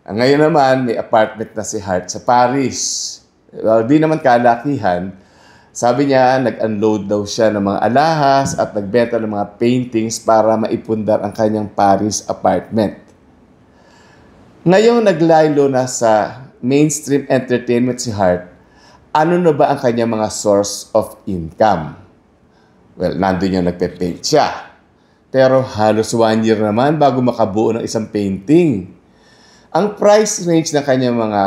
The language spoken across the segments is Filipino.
Ngayon naman, may apartment na si Hart sa Paris. Well, di naman kalakihan. Sabi niya, nag-unload daw siya ng mga alahas at nagbenta ng mga paintings para maipundar ang kanyang Paris apartment. Ngayong naglaylo na sa mainstream entertainment si Hart, ano na ba ang kanyang mga source of income? Well, nandun yung nagpe-paint siya. Pero halos 1 year naman bago makabuo ng isang painting. Ang price range ng kanyang mga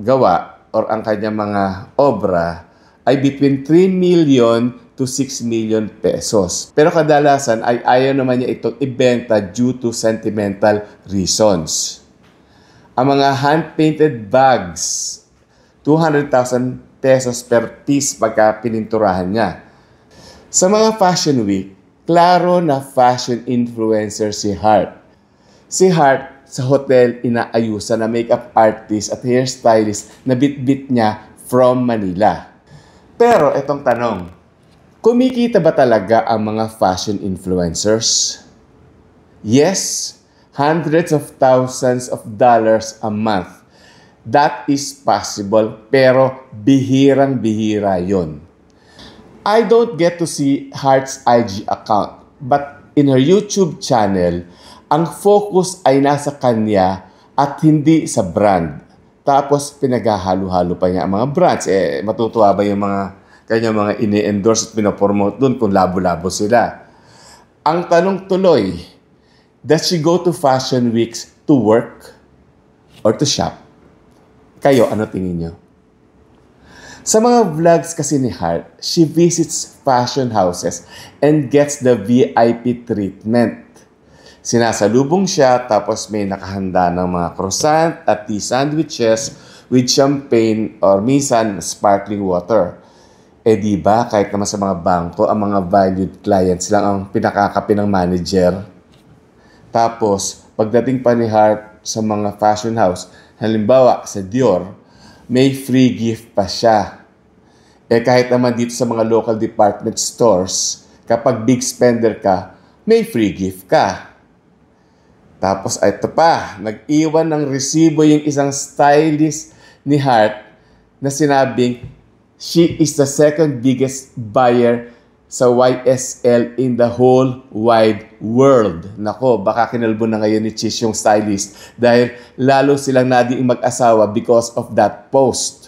gawa or ang kanyang mga obra ay between 3 million to 6 million pesos. Pero kadalasan ay ayaw naman niya itong ibenta due to sentimental reasons. Ang mga hand-painted bags, 200,000 pesos per piece pagka pininturahan niya. Sa mga fashion week, klaro na fashion influencer si Hart. Si Hart sa hotel inaayusan na makeup artist at hairstylist na bit-bit niya from Manila. Pero itong tanong, kumikita ba talaga ang mga fashion influencers? Yes, hundreds of thousands of dollars a month. That is possible, pero bihirang-bihira yon. I don't get to see Hart's IG account, but in her YouTube channel, ang focus ay nasa kanya at hindi sa brand. Tapos pinaghahalo-halo pa niya ang mga brands. Matutuwa ba yung mga kanyang mga ini-endorse at pinopromote doon kung labo-labo sila? Ang tanong tuloy, does she go to fashion weeks to work or to shop? Kayo, ano tingin niyo? Sa mga vlogs kasi ni Hart, she visits fashion houses and gets the VIP treatment. Sinasalubong siya tapos may nakahanda ng mga croissant at tea sandwiches with champagne or minsan sparkling water. Diba, kahit naman sa mga bangko, ang mga valued clients lang ang pinakakapi ng manager. Tapos, pagdating pa ni Hart sa mga fashion house, halimbawa sa Dior, may free gift pa siya. Kahit naman dito sa mga local department stores, kapag big spender ka, may free gift ka. Tapos ito pa, nag-iwan ng resibo yung isang stylist ni Hart na sinabing she is the second biggest buyer sa YSL in the whole wide world. Nako, baka kinalbo na ngayon ni Chish yung stylist dahil lalo silang naging mag-asawa because of that post.